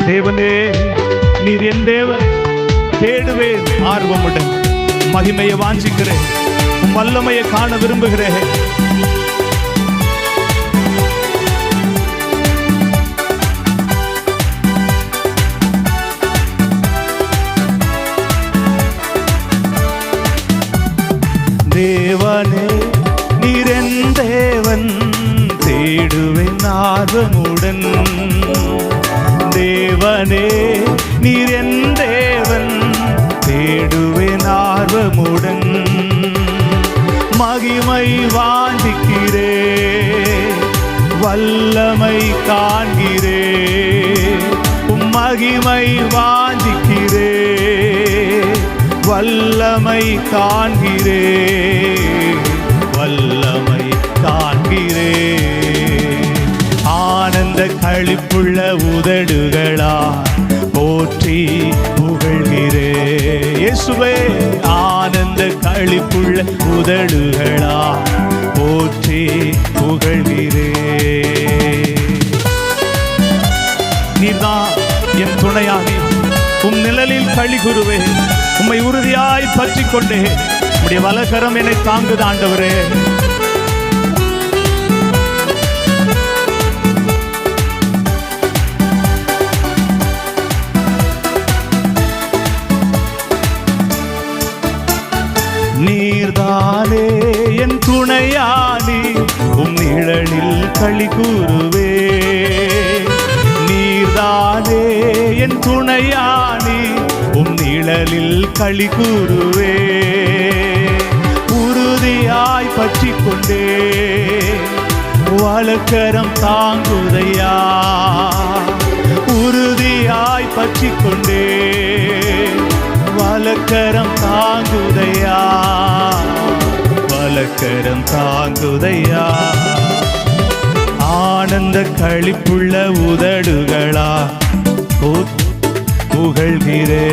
தேவனே, நீர் என் தேவன், தேடுவேன் ஆர்வமுடன். மகிமையை வாஞ்சிக்கிறேன், உம் வல்லமையை காண விரும்புகிறேன். தேவனே, நீர் என் தேவன், தேடுவேன் ஆர்வமுடன். தேவனே, நீர் என் தேவன், தேடுவேன் ஆர்வமுடன். மகிமை வாஞ்சிக்கிறே, வல்லமை காண்கிறே. மகிமை வாஞ்சிக்கிறே, வல்லமை காண்கிறே, வல்லமை காண்கிறே. ஆனந்த களிப்புள்ள உதடுகளா போற்றி புகழ்கிறே. இயேசுவே, ஆனந்த களிப்புள்ள உதடுகளா போற்றி புகழ்கிறே. நீர்தான் என் துணையாகி உம் நிழலில் களி கூறுவேன். உம்மை உறுதியாய் பற்றிக் கொண்டே உம்முடைய வலக்கரம் என்னை தாங்குது ஆண்டவரே. நீர்தானே என் துணையானி, உம் நிழலில் களி கூறுவே. நீர்தானே என் துணையானி, உம் நிழலில் களி கூறுவே. உறுதியாய் பற்றிக் கொண்டே வலக்கரம் தாங்குதையா. உறுதியாய் பற்றிக் கொண்டே வலக்கரம் தாங்குதையா, வலக்கரம் தாங்குதையா. ஆனந்த களிப்புள்ள உதடுகளா புகழ்கிறே.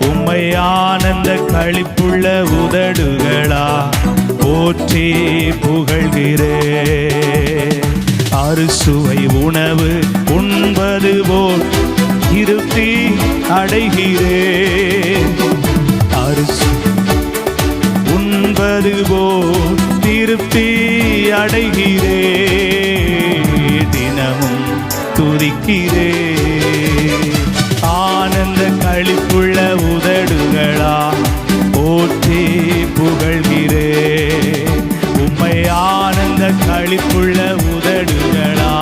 உம்மை ஆனந்த களிப்புள்ள உதடுகளா போற்றி புகழ்கிறே. அறுசுவை உணவு உண்பது போல் திருப்தி அடைகிறே. அரிசி உண்பது போல் திருப்தி அடைகிறே. தினமும் துதிக்கிறே. ஆனந்த களிப்புள்ள உதடுகளா போற்றி புகழ்கிறே. உம்மை ஆனந்த களிப்புள்ள உதடுகளா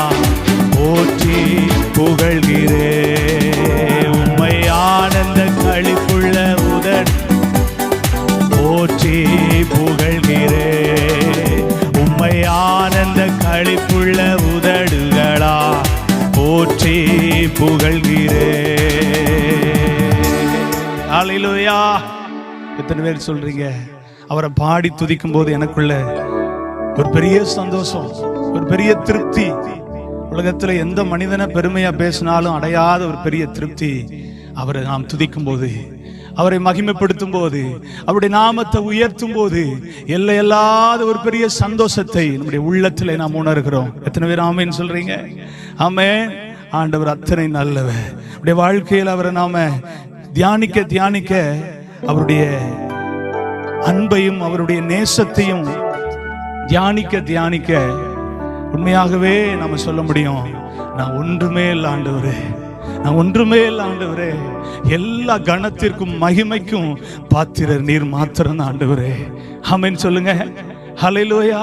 போற்றி புகழ்கிறே. உம்மை ஆனந்த களிப்புள்ள உதடு போற்றி புகழ்கிறே. உம்மை ஆனந்த களிப்புள்ள உதடுகளா போற்றி புகழ்கிறே. ஹல்லேலூயா. எத்தனை பேர் சொல்றீங்க அவரை பாடி துதிக்கும் போது எனக்குள்ள ஒரு பெரிய சந்தோஷம், ஒரு பெரிய திருப்தி. உலகத்துல எந்த மனிதனை பெருமையா பேசினாலும் அடையாத ஒரு பெரிய திருப்தி அவரை நாம் துதிக்கும் போது, அவரை மகிமைப்படுத்தும் போது, அவருடைய நாமத்தை உயர்த்தும் போது எல்லையில்லாத ஒரு பெரிய சந்தோஷத்தை நம்முடைய உள்ளத்துல நாம் உணர்கிறோம். எத்தனை பேர் ஆமென் சொல்றீங்க? ஆமென். ஆண்டவர் அத்தனை நல்லவர். நம்முடைய வாழ்க்கையில் அவரை நாம தியானிக்க தியானிக்க அவருடைய அன்பையும் அவருடைய நேசத்தையும் தியானிக்க தியானிக்க உண்மையாகவே நாம சொல்ல முடியும், நான் ஒன்றுமே இல்லை ஆண்டவரே, நான் ஒன்றுமே இல்லை ஆண்டவரே. எல்லா கணத்திற்கும் மகிமைக்கும் பாத்திரர் நீர் மாத்திரம் தான் ஆண்டவரே. ஆமென் சொல்லுங்க. ஹல்லேலூயா.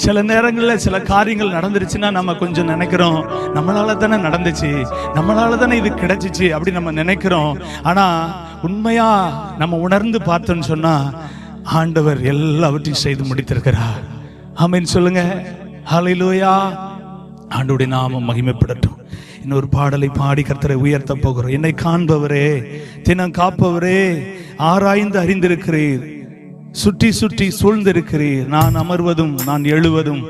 சில நேரங்களில் சில காரியங்கள் நடந்துருச்சுன்னா நம்ம கொஞ்சம் நினைக்கிறோம், நம்மளால தானே நடந்துச்சு, நம்மளால தானே இது கிடைச்சிச்சு அப்படி நம்ம நினைக்கிறோம். ஆனா உண்மையா நம்ம உணர்ந்து பார்த்தோன்னு சொன்னா ஆண்டவர் எல்லாவற்றையும் செய்து முடித்திருக்கிறார். ஆமென் சொல்லுங்க. ஹல்லேலூயா. ஆண்டவருடைய நாமம் மகிமைப்படட்டும். இன்னொரு பாடலை பாடி கர்த்தரை உயர்த்த போகிறோம். என்னை காண்பவரே, தினம் காப்பவரே, ஆராய்ந்து அறிந்திருக்கிறீர், சுற்றி சுற்றி சூழ்ந்திருக்கிறீர், நான் அமர்வதும் நான் எழுவதும்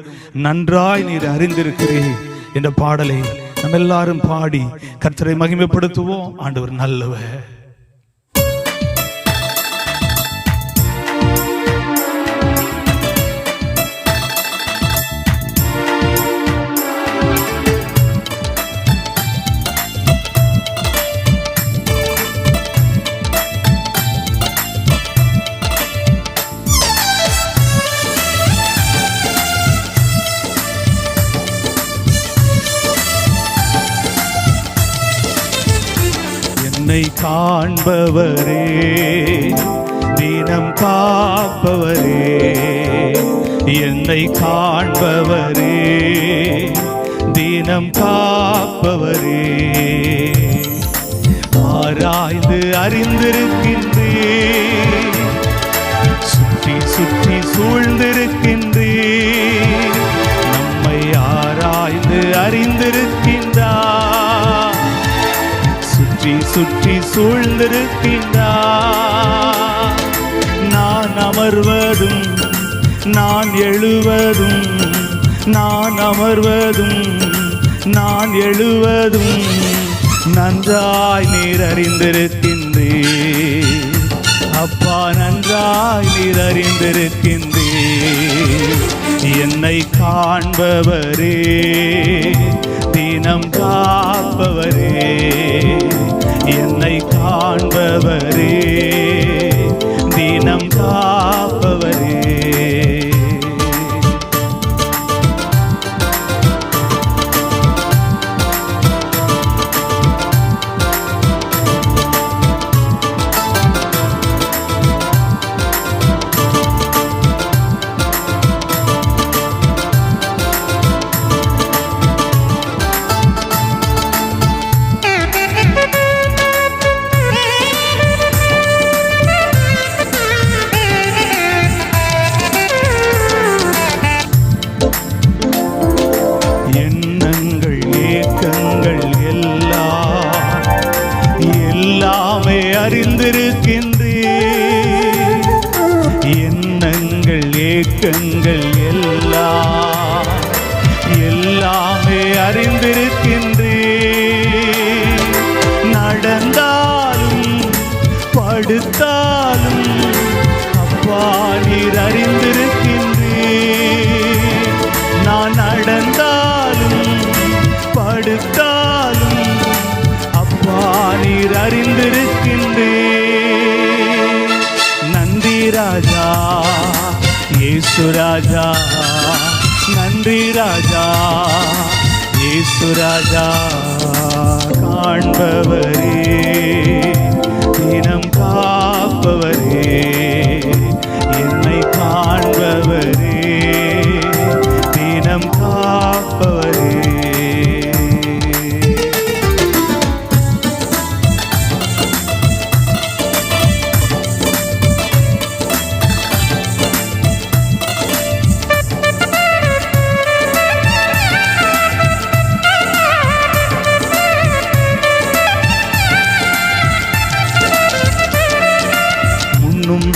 நன்றாய் நீர் அறிந்திருக்கிறீர் என்ற பாடலை நம்ம எல்லாரும் பாடி கர்த்தரை மகிமைப்படுத்துவோம். ஆண்டவர் நல்லவர். என்னை காண்பவரே, தினம் காப்பவரே, என்னை காண்பவரே, தினம் காப்பவரே, ஆராய்ந்து அறிந்திருக்கின்றே, சுற்றி சுற்றி சூழ்ந்திருக்கின்றே, நம்மை ஆராய்ந்து அறிந்திருக்கின்றார், சுற்றி சுற்றி சூழ்ந்திருக்கின்றார். நான் அமர்வதும் நான் எழுவதும், நான் அமர்வதும் நான் எழுவதும் நன்றாய் நீர் அறிந்திருக்கின்றே, அப்பா நன்றாய் நீர் அறிந்திருக்கின்றே. என்னை காண்பவரே, தினம் காப்பவரே, என்னை காண்பவரே, தினம் காப்பவரே. எல்லாமே அறிந்திருக்கின்றே, எண்ணங்கள் ஏக்கங்கள் எல்லாம் எல்லாமே அறிந்திருக்கின்றே. நடந்தாலும் படுத்தாலும் அப்பா நீர் அறிந்திருக்கின்றே, நான் நடந்தாலும் படுத்தாலும் நீர் அறிந்திருக்கின்றே. நன்றி ராஜா இயேசு ராஜா, நன்றி ராஜா இயேசு ராஜா. காண்பவரே, தினம் காப்பவரே, என்னை காண்பவரே, தினம் காப்பவரே.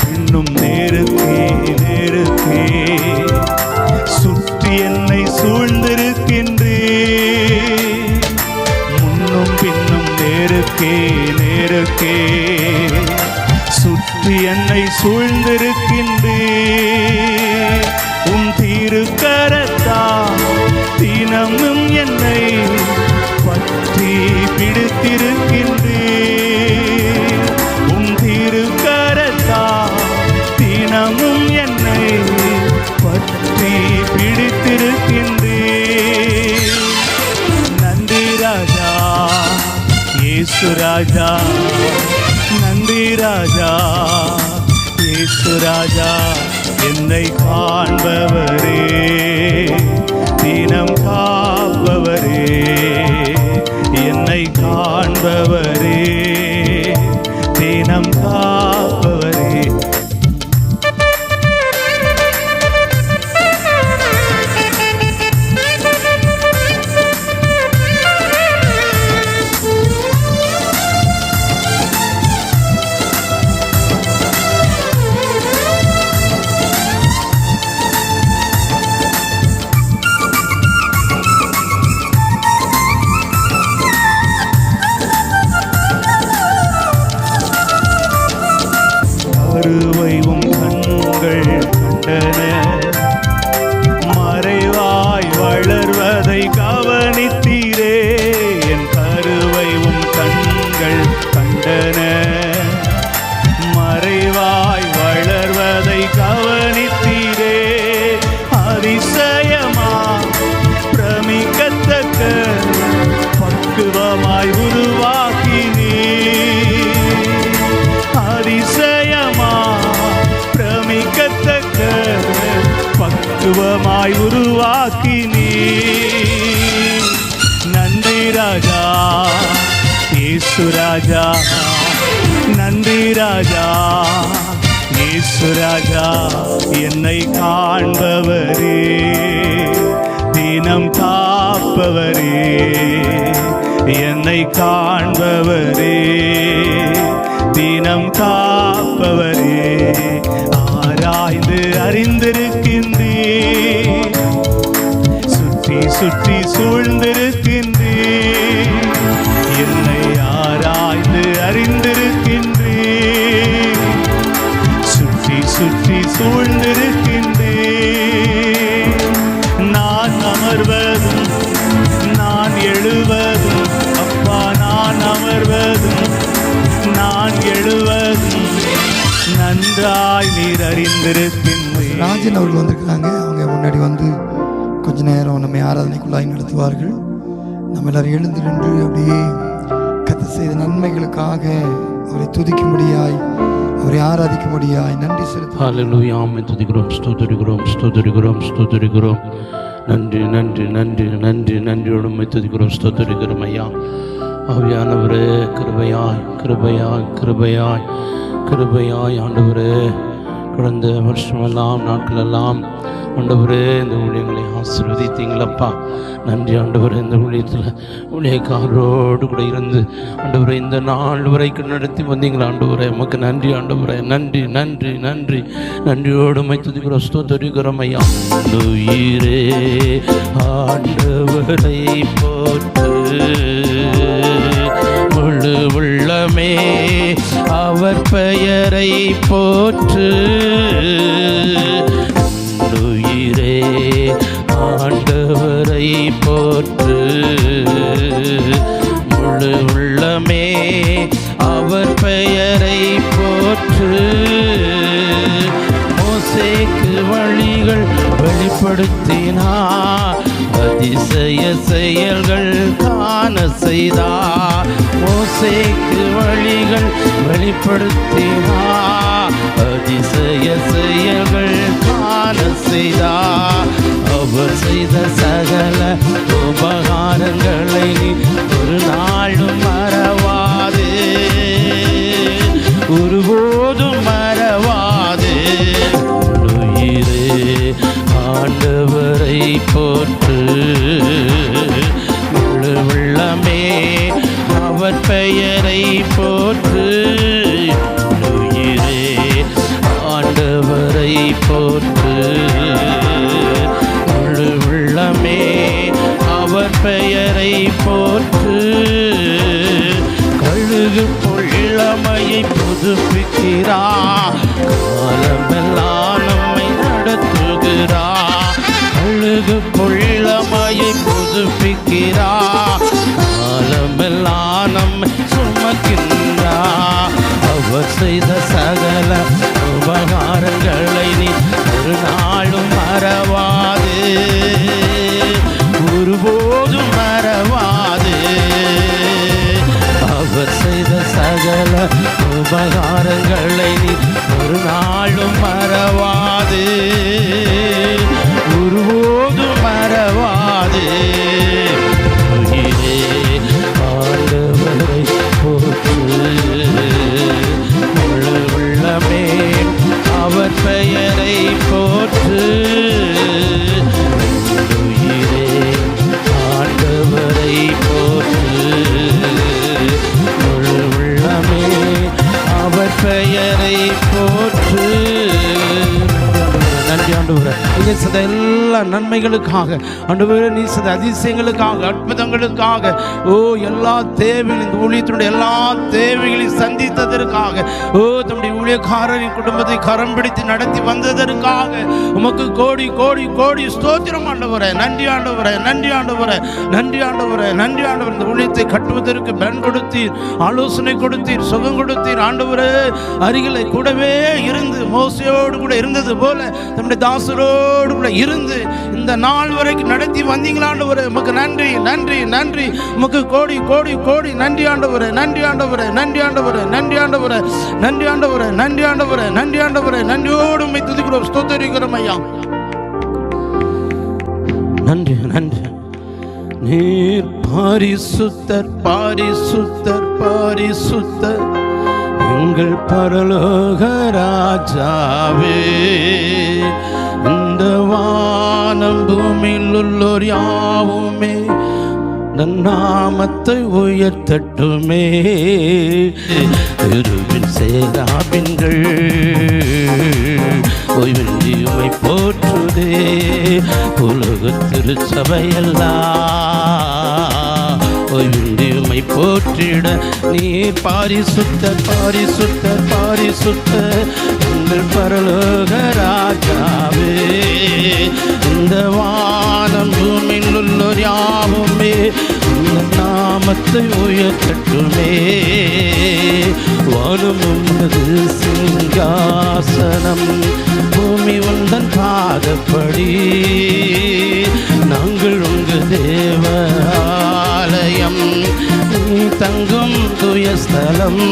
பின்னும் நேருக்கே நேருக்கே சுற்றி என்னை சூழ்ந்திருக்கின்றே, முன்னும் பின்னும் நேருக்கே நேருக்கே சுற்றி என்னை சூழ்ந்திருக்கின்றே. உம் திருக்கரத்தால் தினமும் என்னை பற்றி பிடித்திருக்கின்றே, உம் திருக்கரத்தால் தினமும் என்னை பற்றி பிடித்திருக்கின்றே. நன்றி ராஜா இயேசு ராஜா, நன்றி ராஜா இயேசு ராஜா. என்னை காண்பவரே, தினம் காப்பவரே, என்னை காண்பவரே, தினம் காப்பவரே. பக்குவமாய் உருவாக்கினீ. நன்றி ராஜா இயேசு ராஜா, நன்றி ராஜா இயேசு ராஜா. என்னை காண்பவரே, தினம் காப்பவரே, என்னை காண்பவரே, தினம் காப்பவரே. ஆராய்ந்து அறிந்திருக்கின்றே, சுற்றி சுற்றி சூழ்ந்திருக்கின்றே. என்னை ஆராய்ந்து அறிந்திருக்கின்றே, சுற்றி சுற்றி சூழ்ந்திருக்கின்றே. நான் அமர்வதும் நான் எழுவதும், அப்பா நான் அமர்வதும் நான் எழுவதும் நன்றாய் நீர் அறிந்திருக்கின்றேன். ராஜன் அவர்கள் வந்திருக்கிறாங்க. அவங்க முன்னாடி வந்து கொஞ்ச நேரம் நம்மை ஆராதனைக்குள்ளாய் நடத்துவார்கள். நம்ம எல்லாரும் எழுந்து நின்று அப்படியே கர்த்தர் செய்த நன்மைகளுக்காக அவரை துதிக்கும்படியாய், அவரை ஆராதிக்கும்படியாய் நன்றி செலுத்துவோம். ஹல்லேலூயா. ஆமென். துதிக்கிறோம், ஸ்தோத்திரிக்கிறோம், ஸ்தோத்திரிக்கிறோம், ஸ்தோத்திரிக்கிறோம். நன்றி நன்றி நன்றி நன்றி நன்றியோடு உம்மை துதிக்கிறோம், ஸ்தோத்திரிக்கிறோம் ஐயா. ஆவியானவரே, கிருபையாய் கிருபையாய் கிருபையாய் கிருபையாய் ஆண்டவரே, கடந்த வருஷமெல்லாம் நாட்களெல்லாம் ஆண்டவரே இந்த ஊழியங்களை ஆசீர்வதித்தீங்களப்பா. நன்றி ஆண்டவரே. இந்த ஊழியத்தில் ஊழியக்காரரோடு கூட இருந்து ஆண்டவரே இந்த நாள் வரைக்கும் நடத்தி வந்தீங்களா ஆண்டவரே, உமக்கு நன்றி ஆண்டவரே. நன்றி நன்றி நன்றி நன்றியோடு உம்மை துதிக்கிறோம், ஸ்தோத்திரிக்கிறோம் ஐயா. உயிரே ஆண்டவரை போற்று, முழு உள்ளமே அவர் பெயரை போற்று. உயிரே ஆண்டவரை போற்று, முழு உள்ளமே அவர் பெயரை போற்று. மோசேக்கு வழிகள் வெளிப்படுத்தினார், அதிசய செயல்கள் காண செய்தார். மோசேக்கு வழிகள் வெளிப்படுத்தினார், அதிசய செயல்கள் காண செய்தார். அவர் செய்த சகல உபகாரங்களை ஒரு நாளும் மறவாது, ஒருபோதும் மறவாது. உயிரே ஆண்டவரை போற்று, முழு உள்ளமே அவர் பெயரை போற்று. உயிரே ஆண்டவரை போற்று, முழு உள்ளமே அவர் பெயரை போற்று. கழுகு பொழிலமையை புதுப்பிக்கிறார், காலமெல்லாம் நம்மை நடத்துகிறார். கழுகு பொழிலமையை புதுப்பிக்கிறார், காலமெல்லாம் நம்மை சுமக்கின்றார். அவர் செய்த சகல உபகாரங்களை நீ ஒரு நாளும் மறவாது, ஒருபோதும் மறவாது. அவர் செய்த சகல உபகாரங்களை நீ ஒரு நாளும் மறவாது, ஒருபோதும் மறவாது. உயிரே ஆண்டவரை போற்று, முழு உள்ளமே அவர் பெயரை போற்று. உயிரே ஆண்டவரை போற்று, முழு உள்ளமே அவர் பெயரை போற்று. நன்றி ஆண்டவரே, நீங்க செய்த எல்லா நன்மைகளுக்காக ஆண்டவரே, நீ செய்த அதிசயங்களுக்காக, அற்புதங்களுக்காக, ஓ எல்லா தேவைகளும் இந்த ஊழியத்தினுடைய எல்லா தேவைகளையும் சந்தித்ததற்காக, ஓ தம்முடைய ஊழியக்காரரின் குடும்பத்தை கரம் பிடித்து நடத்தி வந்ததற்காக உமக்கு கோடி கோடி கோடி ஸ்தோத்திரம் ஆண்டவரே. நன்றி ஆண்டவரே, நன்றி ஆண்டவரே, நன்றி ஆண்டவரே, நன்றி ஆண்டவர். இந்த ஊழியத்தை கட்டுவதற்கு பலன் கொடுத்தீர், ஆலோசனை கொடுத்தீர், சுகம் கொடுத்தீர் ஆண்டவரே. அருகிலே கூடவே இருந்து மோசேயோடு கூட இருந்தது போல நம்முடைய தாசரோடு கூட இருந்து இந்த நாள் வரைக்கும் நடத்தி வந்தீங்களா ஆண்டவரே. உமக்கு நன்றி நன்றி நன்றி, உமக்கு கோடி கோடி கோடி நன்றி ஆண்டவரே. நன்றி ஆண்டவரே, நன்றி ஆண்டவரே, நன்றி ஆண்டவரே, நன்றி ஆண்டவரே, நன்றி ஆண்டவரே, நன்றி ஆண்டவரே. நன்றியோடு உம்மை துதிக்கிறோம், ஸ்தோத்திரிக்கிறோம் ஐயா. நன்றி நன்றி. நீர் பாரிசுத்தர் பாரிசுத்தர் பாரிசுத்தர் எங்கள் பரலோக ராஜாவே. இந்த வானம் பூமியில் உள்ளோர் யாவுமே நாமத்தை உயர்த்தட்டுமே. இருவின் சேராபின்கள் ஓய்வின்றி உமை போற்றுதே. உலக திருச்சபையெல்லாம் ஓய்வின்றி உமை போற்றிட நீர் பாரிசுத்தர் பாரிசுத்தர் பாரிசுத்தர் எங்கள் பரலோக ராஜாவே. இந்த வானம் பூமியில் உள்ளோர் யாவுமே இந்த நாமத்தை உயர்த்தட்டுமே. வானம் உமது சிங்காசனம் பூமி உந்தன் பாதப்படி. நாங்கள் உங்கள் தேவ ஆலயம் நீ தங்கும் துயஸ்தலம்.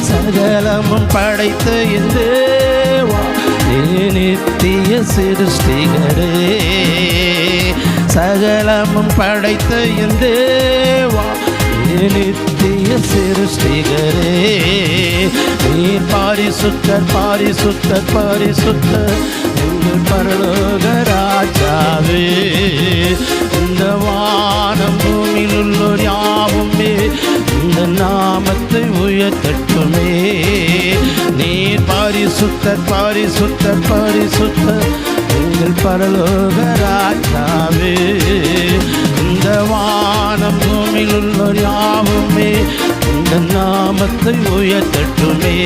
சகலமும் படைத்த என் தேவா நீ நித்திய சிருஷ்டிகரே. சகலமும் படைத்த என் தேவா நீ நித்திய சிருஷ்டிகரே. நீ பாரிசுத்தர் பாரிசுத்தர் பாரிசுத்தர் எங்கள் பரலோக ராஜாவே. இந்த வானம் பூமியில் உள்ளோர் யாவுமே இந்த நாமத்தை உயர்த்தட்டுமே. நீர் பாரிசுத்தர் பாரிசுத்தர் பாரிசுத்தர் எங்கள் பரலோக ராஜாவே. இந்த வானம் பூமியில் உள்ளோர் யாவுமே இந்த நாமத்தை உயர்த்தட்டுமே.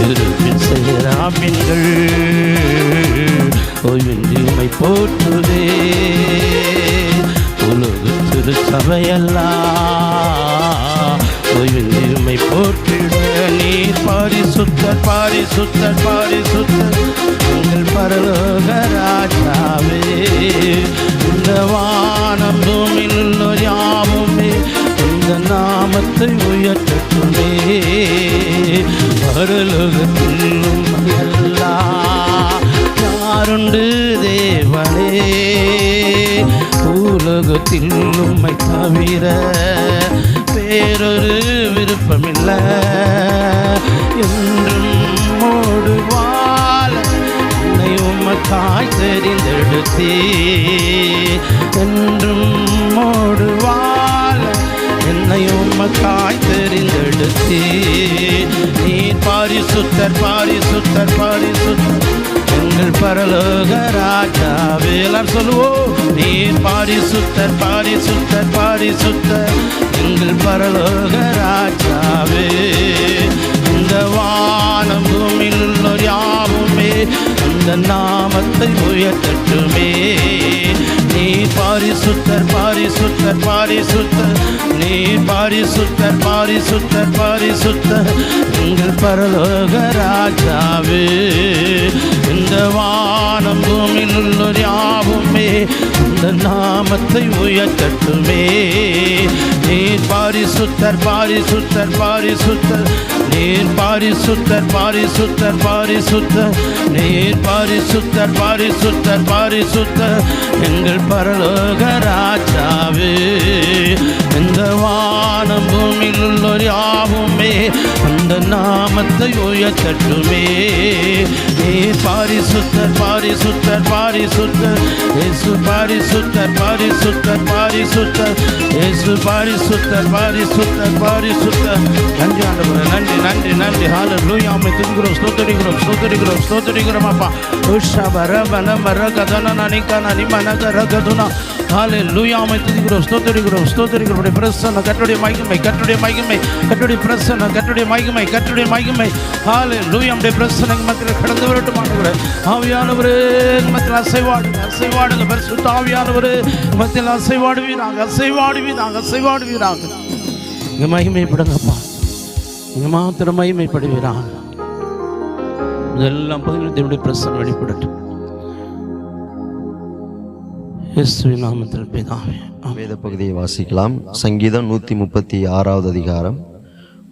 இருப்பின் சேராபின்கள் ஓய்வின்றி உமை போற்றுதே. உலக திருச்சபையெல்லாம் ஓய்வின்றி உமை போற்றிட நீர் பாரிசுத்தர் பாரிசுத்தர் பாரிசுத்தர் எங்கள் பரலோக ராஜாவே. இந்த வானம் பூமியில் உள்ளோர் யாவுமே இந்த நாமத்தை உயர்த்தட்டுமே. பரலோகத்திலும் எல்லாம் யாருண்டு தேவனே. உலகத்தில் உம்மை தவிர வேறொரு விருப்பமில்லை. என்றும் மோடு வாழ என்னை உமக்காய் தெரிந்தெடுத்தே. என்றும் மோடு வாழ என்னை உமக்காய் தெரிந்தெடுத்தே. நீர் பாரிசுத்தர் பாரிசுத்தர் பாரிசுத்தர் எங்கள் பரலோக ராஜாவே. எல்லாரும் சொல்லுவோம். நீர் பாரிசுத்தர் பாரிசுத்தர் பாரிசுத்தர் எங்கள் பரலோக ராஜாவே. இந்த வானம் பூமியில் உள்ளோர் யாவுமே அந்த நாமத்தை உயர்த்தட்டுமே. நீர் பாரிசுத்தர் பாரிசுத்தர் பாரிசுத்தர் நீர் பாரிசுத்தர் பாரிசுத்தர் பாரிசுத்தர் எங்கள் பரலோக ராஜாவே. இந்த வானம் பூமியில் உள்ளோர் யாவுமே அந்த நாமத்தை உயர்த்தட்டுமே. நீர் பாரிசுத்தர் பாரிசுத்தர் பாரிசுத்தர் நீர் பாரிசுத்தர் பாரிசுத்தர் பாரிசுத்தர் நீர் பாரிசுத்தர் பாரிசுத்தர் பாரிசுத்தர் எங்கள் பரலோக ராஜாவே. இந்த வானம் பூமியில் உள்ளோர் யாவுமே அந்த நாமத்தை உயர்த்தட்டுமே. நீர் பாரிசுத்தர் பாரிசுத்தர் பாரிசுத்தர் இயேசு பாரிசுத்தர் பாரிசுத்தர் பாரிசுத்தர் இயேசு பாரிசுத்தர் பாரிசுத்தர் பாரிசுத்தர். நன்றி ஆண்டவரே, நன்றி நன்றி நன்றி. ஹல்லேலூயா. உம்மை துதிக்கிறோம், ஸ்தோத்திரிக்கிறோம் ஸ்தோத்திரிக்கிறோம் ஸ்தோத்திரிக்கிறோம் அப்பா. உஷபர பனமர கதன நனிகன நிமனக ரகதுனா. ஹல்லேலூயா. உம்மை துதிக்கிறோம், ஸ்தோத்திரிக்கிறோம் ஸ்தோத்திரிக்கிறோம். உம்முடைய பிரசன்னம், கர்த்தருடைய மகிமை, கர்த்தருடைய மகிமை, கர்த்தருடைய பிரசன்னம், கர்த்தருடைய மகிமை, கர்த்தருடைய மகிமை. ஹல்லேலூயா. உம்முடைய பிரசன்னம் மத்தியில் கடந்து வரட்டும் ஆண்டவரே. ஆவியானவரே மத்தியில் அசைவாடுங்க அசைவாடுங்க. பரிசுத்த ஆவியானவரே மத்தியில் அசைவாடுவீராங்க அசைவாடுவீராங்க அசைவாடுவீராங்க. இங்கே மகிமைப்படுங்கப்பா, இங்கே மாத்திரம் மகிமைப்படுவீராங்க. இதெல்லாம் பதினெட்டு பிரசன்னம் வெளிப்படட்டும் இயேசுவின் நாமத்தில் பிதாவே. வேத பகுதியை வாசிக்கலாம். சங்கீதம் 136வது அதிகாரம்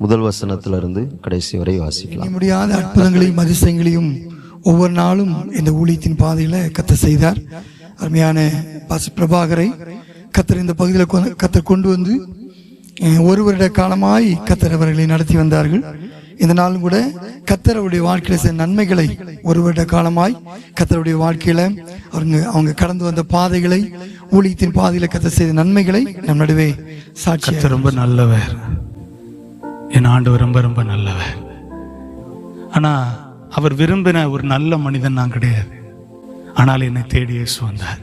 முதல் வசனத்திலிருந்து கடைசி வரை வாசிக்கலாம். முடியாத அற்புதங்களையும் அதிசயங்களையும் ஒவ்வொரு நாளும் இந்த ஊழியத்தின் பாதையில் கர்த்தர் செய்தார். அருமையான பாஸ்டர் பிரபாகரை கர்த்தர் இந்த பகுதியில் கர்த்தர் கொண்டு வந்து 1 வருட காலமாய் கர்த்தர் அவர்களை நடத்தி வந்தார்கள். இந்த நாளும் கூட கர்த்தர் அவருடைய வாழ்க்கையில் செய்த நன்மைகளை 1 வருட காலமாய் கர்த்தருடைய வாழ்க்கையில் அவங்க கடந்து வந்த பாதைகளை, ஊழியத்தின் பாதையில் கர்த்தர் செய்த நன்மைகளை நம் நடுவே சாட்சி. கர்த்தர் ரொம்ப நல்லவர், என் ஆண்டவர் ரொம்ப ரொம்ப நல்லவர். ஆனா அவர் விரும்பின ஒரு நல்ல மனிதன் நான் கிடையாது. ஆனால் என்னை தேடி இயேசு வந்தார்,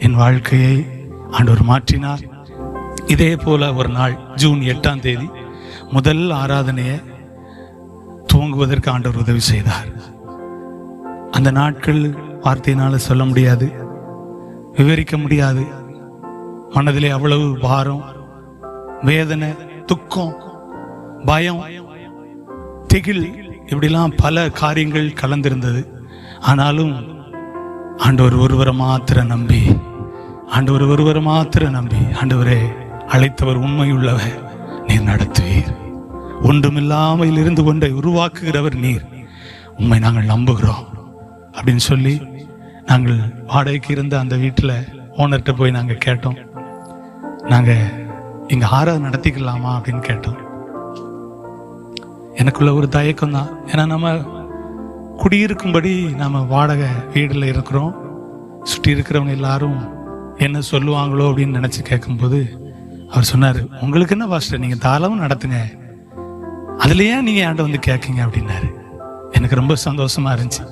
என் வாழ்க்கையை ஆண்டவர் மாற்றினார். இதே போல ஒரு நாள் ஜூன் 8ஆம் தேதி முதல் ஆராதனையை துவங்குவதற்கு ஆண்டவர் உதவி செய்தார். அந்த நாட்கள் வார்த்தையினால சொல்ல முடியாது, விவரிக்க முடியாது. மனதிலே அவ்வளவு பாரம், வேதனை, துக்கம், பயம், திகில், இப்படிலாம் பல காரியங்கள் கலந்திருந்தது. ஆனாலும் ஆண்டவர் ஒருவரை மாத்திர நம்பி, ஆண்டவரே அழைத்தவர் உண்மையுள்ளவர், நீர் நடத்துவீர், ஒன்றுமில்லாமல் இருந்து கொண்டை உருவாக்குகிறவர் நீர், உண்மை நாங்கள் நம்புகிறோம் அப்படின்னு சொல்லி நாங்கள் வாடகைக்கு இருந்த அந்த வீட்டில் ஓனர்கிட்ட போய் நாங்கள் கேட்டோம், நாங்கள் இங்கே ஆராதனை நடத்திக்கலாமா அப்படின்னு கேட்டோம். எனக்குள்ள ஒரு தயக்கம் தான், ஏன்னா நம்ம குடியிருக்கும்படி நம்ம வாடகை வீடில் இருக்கிறோம், சுற்றி இருக்கிறவங்க எல்லாரும் என்ன சொல்லுவாங்களோ அப்படின்னு நினச்சி கேட்கும்போது அவர் சொன்னார், உங்களுக்கு என்ன பாஸ்டர், நீங்கள் தாராளமாக நடத்துங்க, அதுலேயே நீங்கள் ஏன்ட்ட வந்து கேட்குங்க அப்படின்னாரு. எனக்கு ரொம்ப சந்தோஷமா இருந்துச்சு.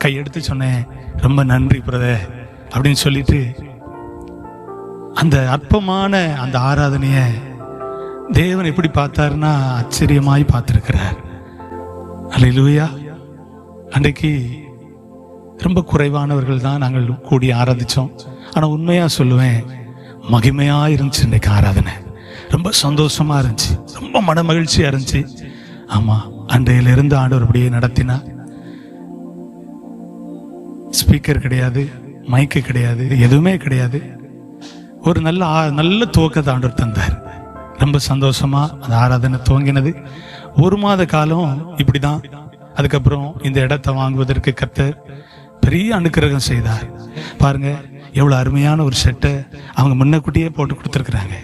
கையெடுத்து சொன்னேன், ரொம்ப நன்றி பிரதர் அப்படின்னு சொல்லிட்டு அந்த அற்பமான அந்த ஆராதனைய தேவன் எப்படி பார்த்தாருன்னா ஆச்சரியமாய் பார்த்திருக்கிறார். அல்லேலூயா. அன்றைக்கு ரொம்ப குறைவானவர்கள் தான் நாங்கள் கூடி ஆராதிச்சோம். ஆனா உண்மையா சொல்லுவேன், மகிமையா இருந்துச்சு. இன்றைக்கு ஆராதனை ரொம்ப சந்தோஷமா இருந்துச்சு, ரொம்ப மன மகிழ்ச்சியா இருந்துச்சு. ஆமா, அன்றையில இருந்து ஆண்டவர் அப்படியே நடத்தினா. ஸ்பீக்கர் கிடையாது, மைக்கு கிடையாது, எதுவுமே கிடையாது. ஒரு நல்ல துவக்கத்தை ஆண்டவர் தந்தார். ரொம்ப சந்தோஷமா அந்த ஆராதனை துவங்கினது. 1 மாத காலம் இப்படிதான். அதுக்கப்புறம் இந்த இடத்தை வாங்குவதற்கு கர்த்தர் பெரிய அனுக்கிரகம் செய்தார். பாருங்க, எவ்வளவு அருமையான ஒரு செட்டை அவங்க முன்னக்கூட்டியே போட்டு கொடுத்துருக்குறாங்க.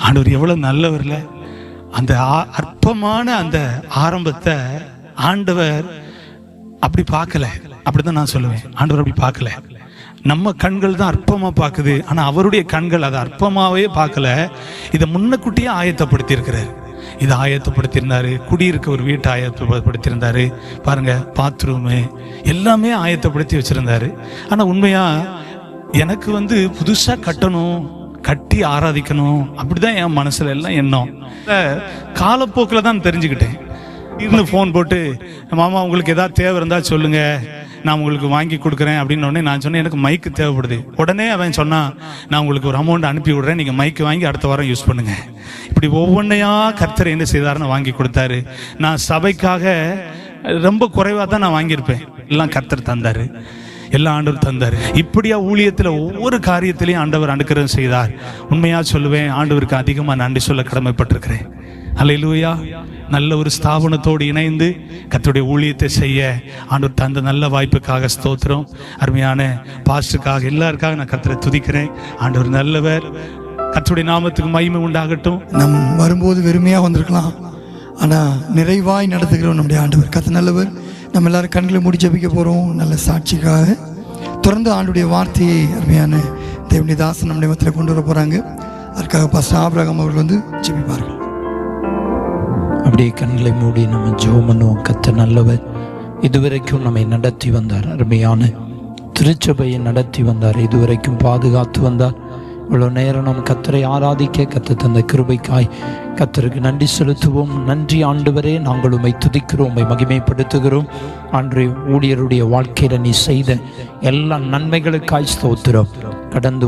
ஆண்டவர் எவ்வளவு நல்லவர்ல. அந்த அற்பமான அந்த ஆரம்பத்தை ஆண்டவர் அப்படி பார்க்கல. அப்படிதான் நான் சொல்லுவேன், ஆண்டவர் அப்படி பார்க்கல. நம்ம கண்கள் தான் அற்பமா பார்க்குது, ஆனா அவருடைய கண்கள் அதை அற்பமாவே பார்க்கல. இதை முன்னக்கூட்டியே ஆயத்தப்படுத்தி இருக்கிறார். இதை ஆயத்தப்படுத்தியிருந்தாரு. குடியிருக்க ஒரு வீட்டை ஆயத்தப்படுத்தியிருந்தாரு. பாருங்க, பாத்ரூமு எல்லாமே ஆயத்தப்படுத்தி வச்சிருந்தாரு. ஆனா உண்மையா எனக்கு புதுசா கட்டணும், கட்டி ஆராதிக்கணும், அப்படிதான் என் மனசுல எல்லாம் எண்ணம். காலப்போக்கில் தான் தெரிஞ்சுக்கிட்டேன். இருந்து ஃபோன் போட்டு, மாமா உங்களுக்கு ஏதாவது தேவை இருந்தா சொல்லுங்க, நான் உங்களுக்கு வாங்கி கொடுக்குறேன் அப்படின்னு உடனே நான் சொன்னேன், எனக்கு மைக்கு தேவைப்படுது. உடனே அவன் சொன்னான், நான் உங்களுக்கு ஒரு அமௌண்ட் அனுப்பி விடுறேன், நீங்க மைக்கு வாங்கி அடுத்த வாரம் யூஸ் பண்ணுங்க. இப்படி ஒவ்வொன்றையா கர்த்தர் என்ன செய்தாருன்னு வாங்கி கொடுத்தாரு. நான் சபைக்காக ரொம்ப குறைவா தான் நான் வாங்கியிருப்பேன், எல்லாம் கர்த்தர் தந்தாரு, எல்லா ஆண்டவர் தந்தாரு. இப்படியா ஊழியத்தில் ஒவ்வொரு காரியத்திலையும் ஆண்டவர் அனுக்கிரகம் செய்தார். உண்மையா சொல்லுவேன், ஆண்டவருக்கு அதிகமா நன்றி சொல்ல கடமைப்பட்டிருக்கிறேன். அல்லேலூயா. நல்ல ஒரு ஸ்தாபனத்தோடு இணைந்து கர்த்தருடைய ஊழியத்தை செய்ய ஆண்டவர் தந்த நல்ல வாய்ப்புக்காக ஸ்தோத்திரம். அருமையான பாஸ்டருக்காக எல்லாருக்காக நான் கர்த்தரை துதிக்கிறேன். ஆண்டவர் நல்லவர். கர்த்தருடைய நாமத்துக்கு மகிமை உண்டாகட்டும். நம் வரும்போது வெறுமையா வந்திருக்கலாம், ஆனா நிறைவாய் நடத்துகிறோம் நம்முடைய ஆண்டவர். கர்த்தர் நல்லவர். நம்ம எல்லாரும் கண்களை மூடி ஜெபிக்க போறோம் நல்ல சாட்சிக்காக. தொடர்ந்து ஆண்டுடைய வார்த்தையை அருமையான தேவனுடைய தாசன் நம்முடைய மத்தியில் கொண்டு வர போறாங்க. அதுக்காக பாஸ்டர் ஆபிரகாம் அவர்கள் ஜெபிப்பார்கள். அப்படியே கண்களை மூடி நம்ம ஜெபம் பண்ணுவோம். கர்த்தர் நல்லவர். இதுவரைக்கும் நம்மை நடத்தி வந்தார், அருமையான திருச்சபையை நடத்தி வந்தார், இதுவரைக்கும் பாதுகாத்து வந்தார். இவ்வளவு நேரம் நம்ம கர்த்தரை ஆராதிக்க கர்த்தர் தந்த கிருபைக்காய் கர்த்தருக்கு நன்றி செலுத்துவோம். நன்றி ஆண்டவரே, நாங்கள் உம்மை துதிக்கிறோம், உம்மை மகிமைப்படுத்துகிறோம். அன்றைய ஊழியருடைய வாழ்க்கையில நீ செய்த எல்லா நன்மைகளுக்காய் ஸ்தோத்திரம். கடந்த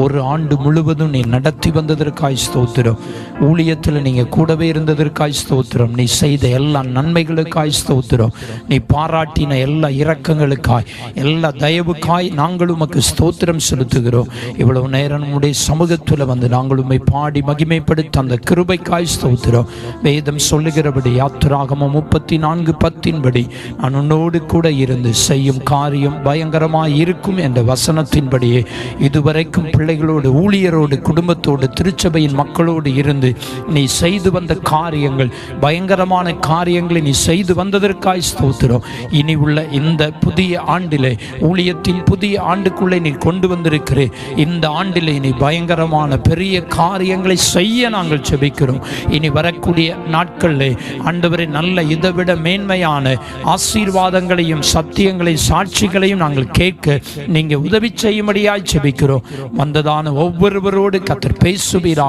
ஒரு ஆண்டு முழுவதும் நீ நடத்தி வந்ததற்காய் ஸ்தோத்திரம். ஊழியத்தில் நீங்க கூடவே இருந்ததற்காய் ஸ்தோத்திரம். நீ செய்த எல்லா நன்மைகளுக்காய் ஸ்தோத்திரம். நீ பாராட்டின எல்லா இரக்கங்களுக்காய், எல்லா தயவுக்காய் நாங்கள் உமக்கு ஸ்தோத்திரம் செலுத்துகிறோம். இவ்வளவு நேரம் நம்முடைய சமூகத்தில் நாங்கள் உம்மை பாடி மகிமைப்படுத்த அந்த கிருபை கிருபைக்காய் ஸ்தோத்திரம். வேதம் சொல்லுகிறபடி யாத்திராகமம் 34:10 நான் உன்னோடு கூட இருந்து செய்யும் காரியம் பயங்கரமாய் இருக்கும் என்ற வசனத்தின்படியே இதுவரைக்கும் பிள்ளைகளோடு, ஊழியரோடு, குடும்பத்தோடு, திருச்சபையின் மக்களோடு இருந்து நீ செய்து வந்த காரியங்கள், பயங்கரமான காரியங்களை நீ செய்து வந்ததற்காய் ஸ்தோத்திரம். இனி உள்ள இந்த புதிய ஆண்டிலே, ஊழியத்தின் புதிய ஆண்டுக்குள்ளே நீ கொண்டு வந்திருக்கிறே, இந்த ஆண்டிலே நீ பயங்கரமான பெரிய காரியங்களை செய்ய நாங்கள் செபிக்கிறோம். இனி வரக்கூடிய நாட்களிலே ஆண்டவரே நல்ல இதைவிட மேன்மையான ஆசீர்வாதங்களையும் சத்தியங்களையும் சாட்சிகளையும் நாங்கள் கேட்க நீங்க உதவி செய்யும்படியாய் செபிக்கிறோம். வந்ததான ஒவ்வொருவரோடு கர்த்தர் பேசுவீராக.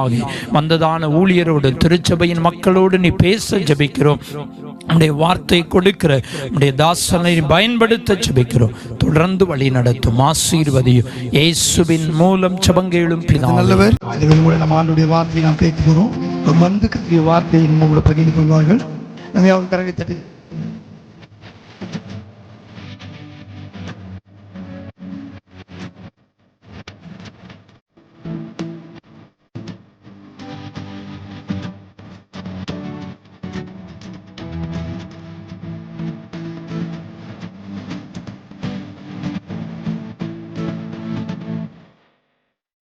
வந்ததான ஊழியரோடு, திருச்சபையின் மக்களோடு நீ பேச ஜெபிக்கிறோம். உடைய வார்த்தை கொடுக்கிற உடைய தாசனை பயன்படுத்த ஜெபிக்கிறோம். தொடர்ந்து வழி நடத்தும், ஆசீர்வதியும். இயேசுவின் மூலம் ஜெபங்களும் பிதாவே. நல்லவர். அதுவே கூட நம்ம ஆண்டுடைய வார்த்தையை நாம் கேட்க போகிறோம். வந்து வார்த்தையை நம்ம கூட பகிர்ந்து கொள்வார்கள். நம்ம அவங்க கரவை தட்டி